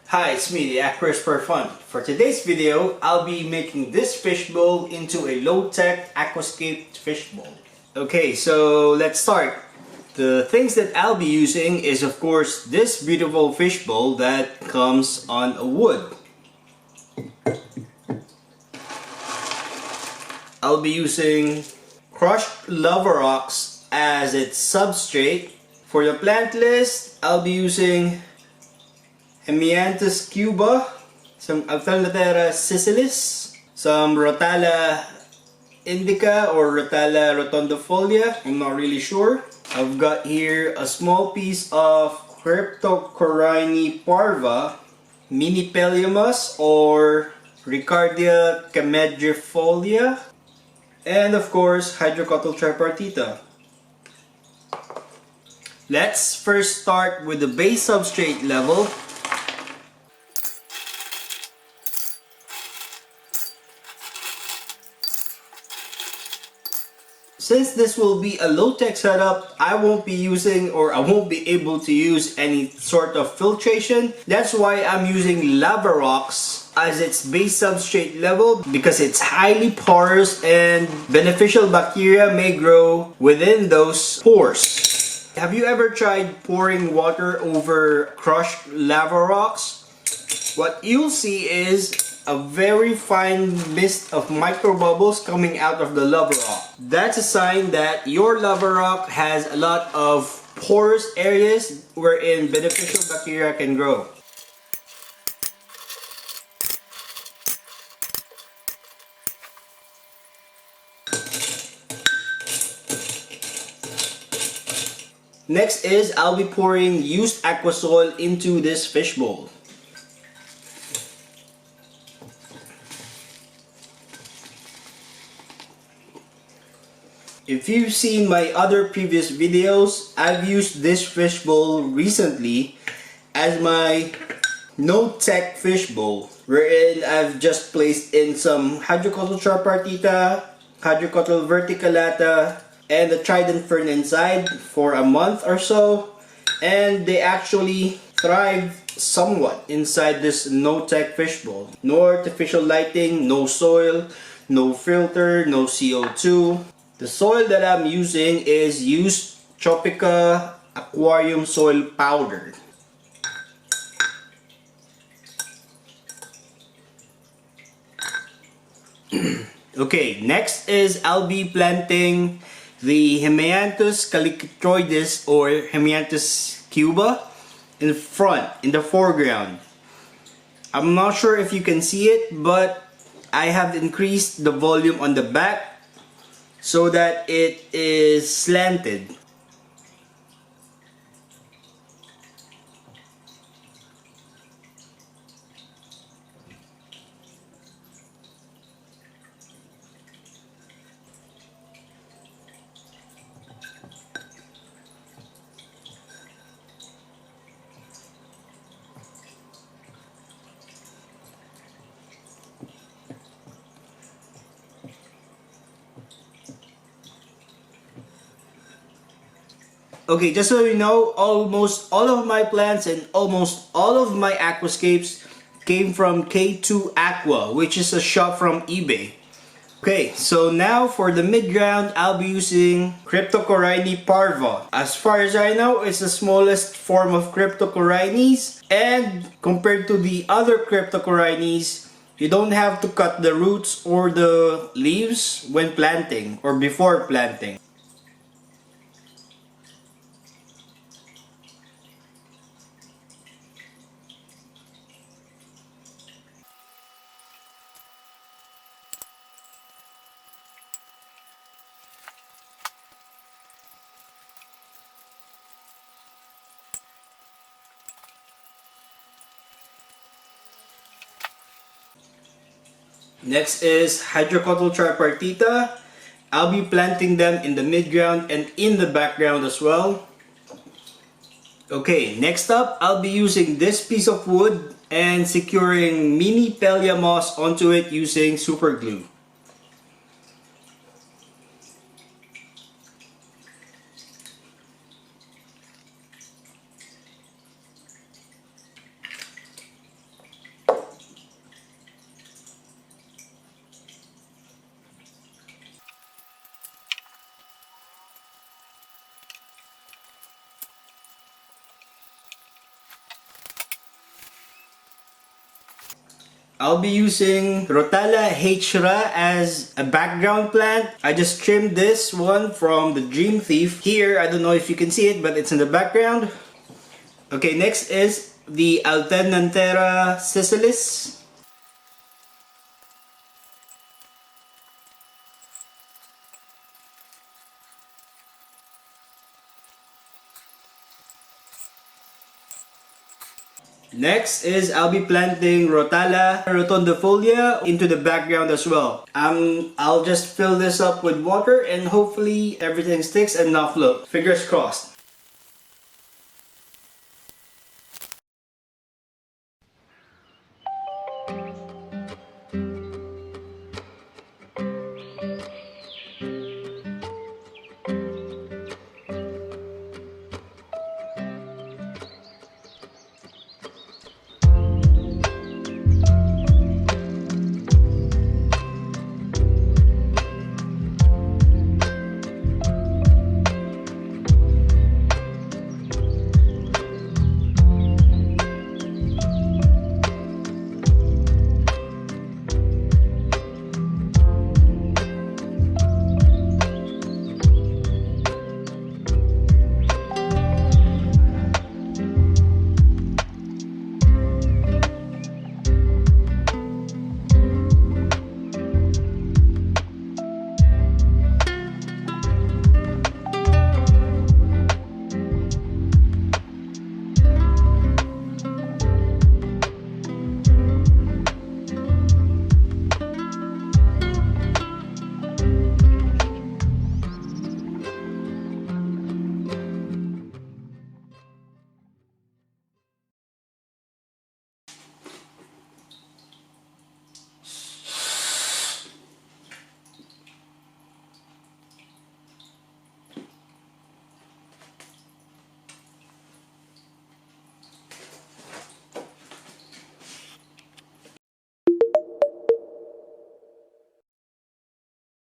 Hi, it's me, the Aquarist for fun. For today's video, I'll be making this fishbowl into a low-tech aquascape fishbowl. Okay, so let's start. The things that I'll be using is of course this beautiful fishbowl that comes on a wood. I'll be using crushed lava rocks as its substrate. For the plant list, I'll be using Hemianthus Cuba, some Althernanthera sessilis, some Rotala indica or Rotala rotundifolia, I'm not really sure. I've got here a small piece of Cryptocoryne parva, mini Peliamus or Riccardia chamedryfolia, and of course Hydrocotyle tripartita. Let's first start with the base substrate level. Since this will be a low-tech setup, I won't be using or I won't be able to use any sort of filtration. That's why I'm using lava rocks as its base substrate level, because it's highly porous and beneficial bacteria may grow within those pores. Have you ever tried pouring water over crushed lava rocks? What you'll see is a very fine mist of micro bubbles coming out of the lava rock. That's a sign that your lava rock has a lot of porous areas wherein beneficial bacteria can grow. Next is I'll be pouring used aqua soil into this fishbowl. If you've seen my other previous videos, I've used this fishbowl recently as my no-tech fishbowl, wherein I've just placed in some Hydrocotyle tripartita, Hydrocotyle verticillata, and the trident fern inside for a month or so, and they actually thrive somewhat inside this no-tech fishbowl. No artificial lighting, no soil, no filter, no CO2. The soil that I'm using is used Tropica aquarium soil powder. Okay, next is I'll be planting the Hemianthus callitrichoides or Hemianthus Cuba in front, in the foreground. I'm not sure if you can see it, but I have increased the volume on the back so that it is slanted. Okay, just so you know, almost all of my plants and almost all of my aquascapes came from K2 Aqua, which is a shop from eBay. Okay, so now for the mid-ground, I'll be using Cryptocoryne parva. As far as I know, it's the smallest form of Cryptocorynes, and compared to the other Cryptocorynes, you don't have to cut the roots or the leaves when planting or before planting. Next is Hydrocotyle tripartita. I'll be planting them in the mid-ground and in the background as well. Okay, next up, I'll be using this piece of wood and securing mini Peliamus onto it using super glue. I'll be using Rotala H'ra as a background plant. I just trimmed this one from the Dream Thief. Here, I don't know if you can see it, but it's in the background. Okay, next is the Althernanthera sessilis. Next is I'll be planting Rotala rotundifolia into the background as well. I'll just fill this up with water and hopefully everything sticks and not float. Fingers crossed.